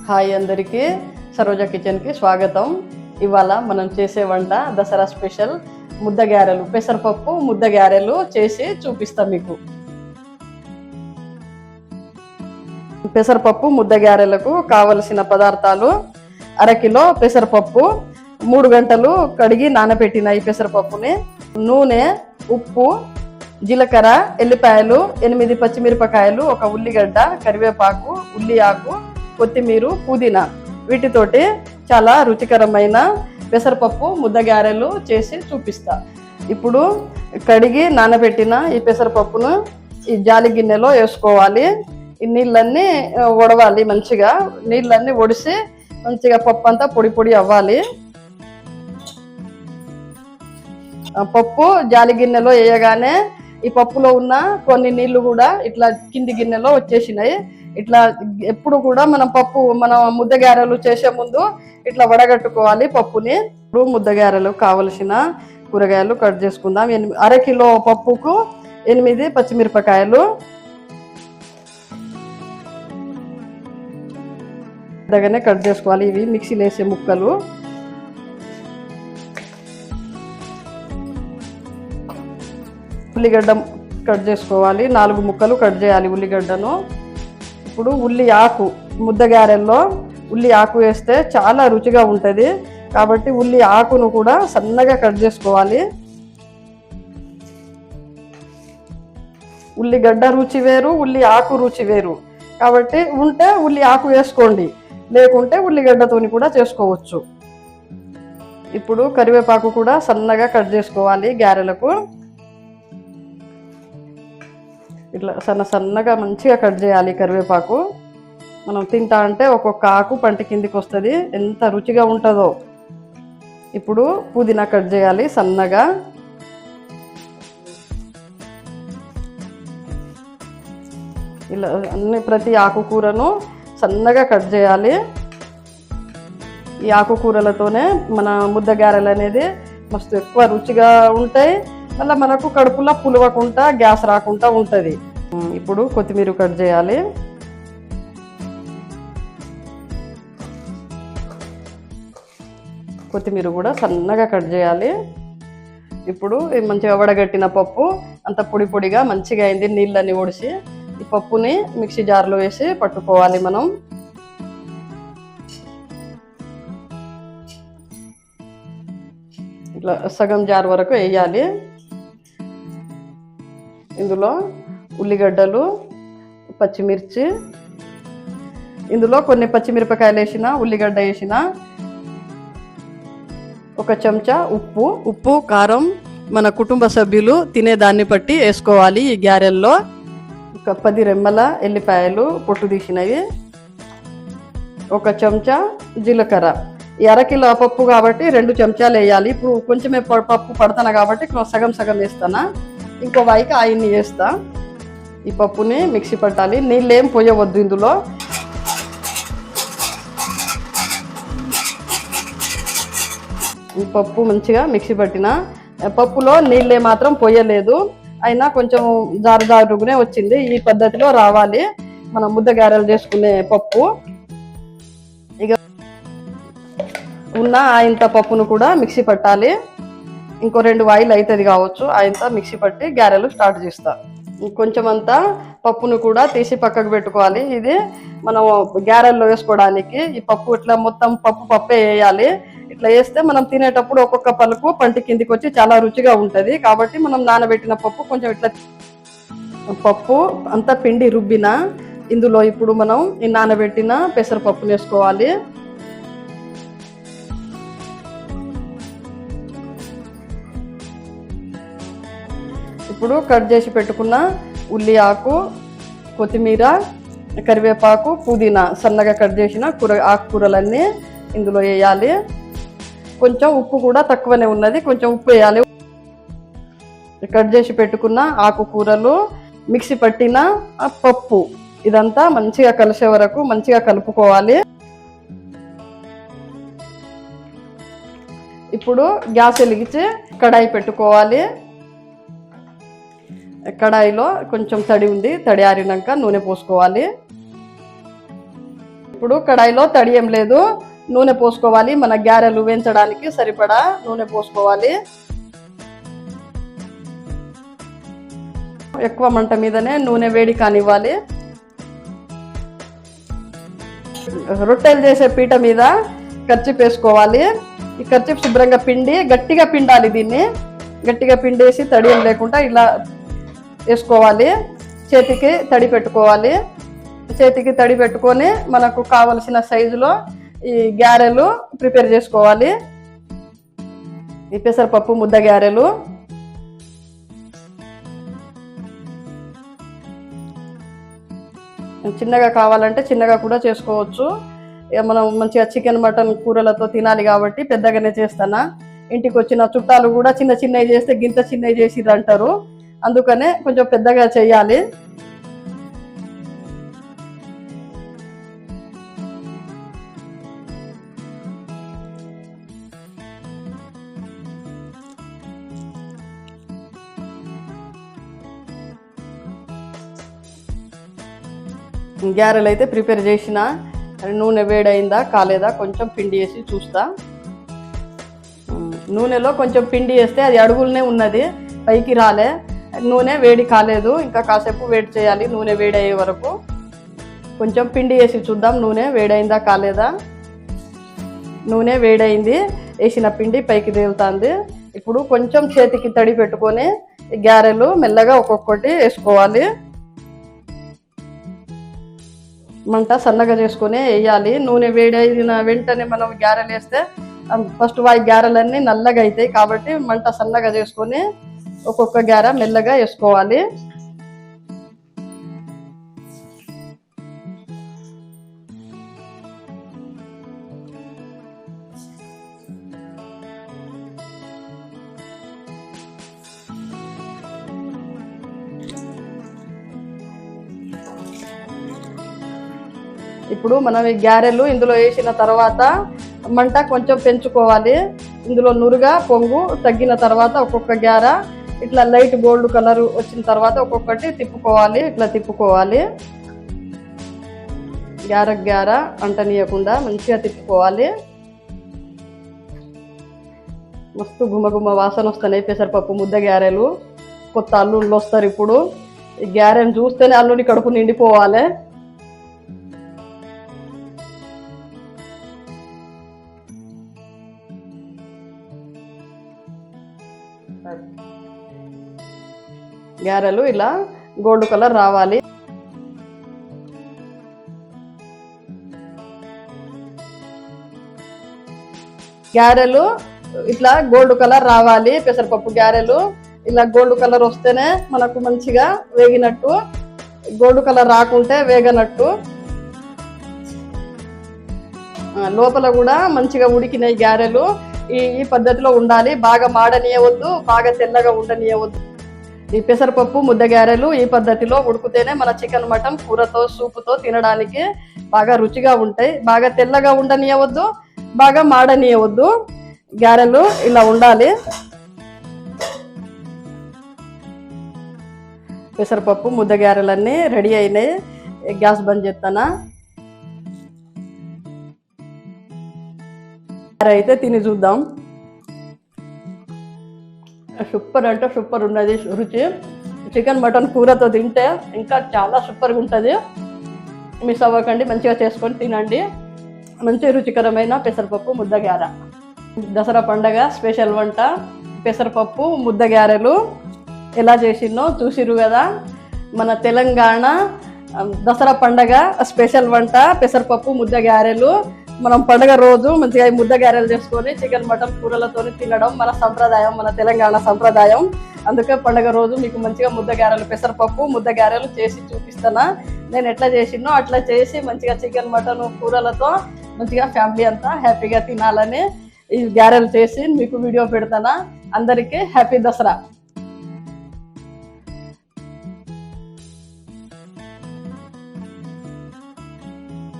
Hi అందరికీ, సరోజ కిచెన్కి స్వాగతం. ఇవాళ మనం చేసే వంట దసరా స్పెషల్ ముద్ద గారెలు, పెసరపప్పు ముద్ద గారెలు చేసి చూపిస్తాం మీకు. పెసరపప్పు ముద్ద గారెలకు కావలసిన పదార్థాలు: అరకిలో పెసరపప్పు, 3 గంటలు కడిగి నానబెట్టిన ఈ పెసరపప్పుని, నూనె, ఉప్పు, జీలకర్ర, ఎల్లిపాయలు, 8 పచ్చిమిరపకాయలు, 1 ఉల్లిగడ్డ, కరివేపాకు, ఉల్లి ఆకు, కొత్తిమీర, పుదీనా. వీటితోటి చాలా రుచికరమైన పెసరపప్పు ముద్ద గారెలు చేసి చూపిస్తా. ఇప్పుడు కడిగి నానబెట్టిన ఈ పెసరపప్పును ఈ జాలి గిన్నెలో వేసుకోవాలి. ఈ నీళ్ళన్నీ వడవాలి. మంచిగా నీళ్ళన్నీ ఒడిసి మంచిగా పప్పు అంతా పొడి పొడి అవ్వాలి. పప్పు జాలి గిన్నెలో వేయగానే ఈ పప్పులో ఉన్న కొన్ని నీళ్లు కూడా ఇట్లా కింది గిన్నెలో వచ్చేసినాయి. ఇట్లా ఎప్పుడు కూడా మనం ముద్ద గారెలు చేసే ముందు ఇట్లా వడగట్టుకోవాలి పప్పుని. ఇప్పుడు ముద్ద గారెలు కావలసిన కూరగాయలు కట్ చేసుకుందాం. అరకిలో పప్పుకు 8 పచ్చిమిరపకాయలు, దగ్గరనే కట్ చేసుకోవాలి. ఇవి మిక్సీలో వేసే ముక్కలు. ఉల్లిగడ్డ కట్ చేసుకోవాలి. 4 ముక్కలు కట్ చేయాలి ఉల్లిగడ్డను. ఇప్పుడు ఉల్లి ఆకు, ముద్ద గారెల్లో ఉల్లి ఆకు వేస్తే చాలా రుచిగా ఉంటుంది కాబట్టి ఉల్లి ఆకును కూడా సన్నగా కట్ చేసుకోవాలి. ఉల్లిగడ్డ రుచి వేరు, ఉల్లి ఆకు రుచి వేరు కాబట్టి ఉంటే ఉల్లి ఆకు వేసుకోండి, లేకుంటే ఉల్లిగడ్డతోని కూడా చేసుకోవచ్చు. ఇప్పుడు కరివేపాకు కూడా సన్నగా కట్ చేసుకోవాలి. గారెలకు ఇట్లా సన్నగా మంచిగా కట్ చేయాలి. కరివేపాకు మనం తింటా అంటే ఒక్కొక్క ఆకు పంట కిందికి వస్తుంది, ఎంత రుచిగా ఉంటుందో. ఇప్పుడు పుదీనా కట్ చేయాలి సన్నగా. ఇలా ప్రతి ఆకుకూరను సన్నగా కట్ చేయాలి. ఈ ఆకుకూరలతోనే మన ముద్ద గారెలు అనేది మస్తు ఎక్కువ రుచిగా ఉంటాయి. మళ్ళీ మనకు కడుపులో పులవకుండా గ్యాస్ రాకుండా ఉంటుంది. ఇప్పుడు కొత్తిమీర కట్ చేయాలి. కొత్తిమీర కూడా సన్నగా కట్ చేయాలి. ఇప్పుడు మంచిగా వడగట్టిన పప్పు అంత పొడి పొడిగా మంచిగా అయింది. నీళ్ళని ఒడిసి ఈ పప్పుని మిక్సీ జార్లో వేసి పట్టుకోవాలి. మనం ఇట్లా సగం జార్ వరకు వేయాలి. ఇందులో ఉల్లిగడ్డలు, పచ్చిమిర్చి, ఇందులో కొన్ని పచ్చిమిరపకాయలు వేసిన, ఉల్లిగడ్డ వేసిన, 1 చెంచా ఉప్పు, కారం మన కుటుంబ సభ్యులు తినేదాన్ని బట్టి వేసుకోవాలి. ఈ గారెల్లో 10 రెమ్మల ఎల్లిపాయలు పొట్టు తీసినవి, 1 చెంచా జీలకర్ర. ఈ అరకిలో పప్పు కాబట్టి 2 చెంచాలు వేయాలి. ఇప్పుడు కొంచెమే పప్పు పడతాను కాబట్టి సగం సగం వేస్తాను. ఇంకో వాయికి ఆయన్ని వేస్తా. ఈ పప్పుని మిక్సీ పట్టాలి. నీళ్ళేం పోయవద్దు ఇందులో. ఈ పప్పు మంచిగా మిక్సీ పట్టిన పప్పులో నీళ్ళే మాత్రం పోయలేదు, అయినా కొంచెం జారుగానే వచ్చింది. ఈ పద్ధతిలో రావాలి మనం ముద్ద గారెలు చేసుకునే పప్పు. ఇక ఉన్న ఆయంత పప్పును కూడా మిక్సీ పట్టాలి. ఇంకో 2 వాయిలు అవుతుంది కావచ్చు. ఆయంత మిక్సీ పట్టి గారెలు స్టార్ట్ చేస్తా. కొంచెం అంతా పప్పును కూడా తీసి పక్కకు పెట్టుకోవాలి. ఇది మనం గారెల్లో వేసుకోవడానికి. ఈ పప్పు ఇట్లా మొత్తం పప్పే వేయాలి. ఇట్లా వేస్తే మనం తినేటప్పుడు ఒక్కొక్క పలుకు పంటి కిందికి వచ్చి చాలా రుచిగా ఉంటుంది. కాబట్టి మనం నానబెట్టిన పప్పు కొంచెం ఇట్లా పప్పు అంతా పిండి రుబ్బిన ఇందులో ఇప్పుడు మనం ఈ నానబెట్టిన పెసరపప్పును వేసుకోవాలి. ఇప్పుడు కట్ చేసి పెట్టుకున్న ఉల్లి ఆకు, కొత్తిమీర, కరివేపాకు, పుదీనా సన్నగా కట్ చేసిన ఆకుకూరలన్నీ ఇందులో వేయాలి. కొంచెం ఉప్పు కూడా తక్కువనే ఉన్నది, కొంచెం ఉప్పు వేయాలి. కట్ చేసి పెట్టుకున్న ఆకుకూరలు, మిక్సీ పట్టిన పప్పు ఇదంతా మంచిగా కలిసే వరకు మంచిగా కలుపుకోవాలి. ఇప్పుడు గ్యాస్ వెలిగించి కడాయి పెట్టుకోవాలి. కడాయిలో కొంచెం తడి ఉంది, తడి ఆరినాక నూనె పోసుకోవాలి. ఇప్పుడు కడాయిలో తడి ఏం లేదు, నూనె పోసుకోవాలి. మన గారెలు వేయించడానికి సరిపడా నూనె పోసుకోవాలి. ఎక్కువ మంట మీదనే నూనె వేడి కానివ్వాలి. రొట్టెలు చేసే పీట మీద కర్చీఫ్ వేసుకోవాలి. ఈ కర్చీఫ్ శుభ్రంగా పిండి గట్టిగా పిండాలి. దీన్ని గట్టిగా పిండేసి తడి ఏం లేకుండా ఇలా వేసుకోవాలి. చేతికి తడి పెట్టుకోవాలి. చేతికి తడి పెట్టుకొని మనకు కావలసిన సైజులో ఈ గారెలు ప్రిపేర్ చేసుకోవాలి. ఈ పెసరపప్పు ముద్ద గారెలు చిన్నగా కావాలంటే చిన్నగా కూడా చేసుకోవచ్చు. మనం మంచిగా చికెన్ మటన్ కూరలతో తినాలి కాబట్టి పెద్దగానే చేస్తానా. ఇంటికి వచ్చిన చుట్టాలు కూడా చిన్న చిన్నవి చేస్తే గింత చిన్నవి చేసిర్రు అంటారు. అందుకనే కొంచెం పెద్దగా చేయాలి. గారెలు అయితే ప్రిపేర్ చేసిన నూనె వేడైందా కాలేదా కొంచెం పిండి వేసి చూస్తా. నూనెలో కొంచెం పిండి వేస్తే అది అడుగులనే ఉన్నది, పైకి రాలే. నూనె వేడి కాలేదు, ఇంకా కాసేపు వేడి చేయాలి నూనె వేడయ్యే వరకు. కొంచెం పిండి వేసి చూద్దాం నూనె వేడైందా కాలేదా. నూనె వేడైంది, వేసిన పిండి పైకి తేలుతుంది. ఇప్పుడు కొంచెం చేతికి తడి పెట్టుకొని గారెలు మెల్లగా ఒక్కొక్కటి వేసుకోవాలి. మంట సన్నగా చేసుకొని వేయాలి. నూనె వేడైన వెంటనే మనం గారెలు వేస్తే ఫస్ట్ వాయి గారెలన్నీ నల్లగా అవుతాయి కాబట్టి మంట సన్నగా చేసుకొని ఒక్కొక్క గారె మెల్లగా వేసుకోవాలి. ఇప్పుడు మనం ఈ గారెలు ఇందులో వేసిన తర్వాత మంట కొంచెం పెంచుకోవాలి. ఇందులో నురుగా పొంగు తగ్గిన తర్వాత ఒక్కొక్క గారె ఇట్లా లైట్ గోల్డ్ కలర్ వచ్చిన తర్వాత ఒక్కొక్కటి తిప్పుకోవాలి. ఇట్లా తిప్పుకోవాలి. గారె అంటనీయకుండా మంచిగా తిప్పుకోవాలి. మస్తు గుమగుమ వాసన వస్తున్నాయి పెసరపప్పు ముద్ద గారెలు. కొత్త అల్లుళ్ళు వస్తారు ఇప్పుడు. ఈ గారెను చూస్తేనే అల్లుడి కడుపు నిండిపోవాలి. గారెలు ఇలా గోల్డ్ కలర్ రావాలి. గారెలు ఇట్లా గోల్డ్ కలర్ రావాలి. పెసరపప్పు గారెలు ఇలా గోల్డ్ కలర్ వస్తేనే మనకు మంచిగా వేగినట్టు, గోల్డ్ కలర్ రాకుంటే వేగనట్టు. లోపల కూడా మంచిగా ఉడికినాయి గారెలు. ఈ పద్ధతిలో ఉండాలి. బాగా మాడనీయవద్దు, బాగా తెల్లగా ఉండనీయవద్దు. ఈ పెసరపప్పు ముద్ద గారెలు ఈ పద్ధతిలో ఉడికితేనే మన చికెన్ మటన్ కూరతో సూపుతో తినడానికి బాగా రుచిగా ఉంటాయి. బాగా తెల్లగా ఉండనీయవద్దు, బాగా మాడనీయవద్దు. గారెలు ఇలా ఉండాలి. పెసరపప్పు ముద్ద గారెలన్నీ రెడీ అయినాయి. గ్యాస్ బంద్ చేస్తానా. అయితే తిని చూద్దాం. సూపర్ అంటే సూపర్ ఉన్నది రుచి. చికెన్ మటన్ కూరతో తింటే ఇంకా చాలా సూపర్గా ఉంటుంది. మిస్ అవ్వకండి, మంచిగా చేసుకొని తినండి. మంచి రుచికరమైన పెసరపప్పు ముద్ద గారె. దసరా పండగ స్పెషల్ వంట పెసరపప్పు ముద్ద గారెలు ఎలా చేసినో చూసిరు కదా. మన తెలంగాణ దసరా పండగ స్పెషల్ వంట పెసరపప్పు ముద్ద గారెలు. మనం పండుగ రోజు మంచిగా ముద్ద గారెలు చేసుకొని చికెన్ మటన్ కూరలతో తినడం మన సంప్రదాయం, మన తెలంగాణ సంప్రదాయం. అందుకే పండుగ రోజు మీకు మంచిగా ముద్ద గారెలు పెసరపప్పు ముద్ద గారెలు చేసి చూపిస్తానా. నేను ఎట్లా చేసినో అట్లా చేసి మంచిగా చికెన్ మటన్ కూరలతో మంచిగా ఫ్యామిలీ అంతా హ్యాపీగా తినాలని ఈ గారెలు చేసి మీకు వీడియో పెడతానా. అందరికీ హ్యాపీ దసరా.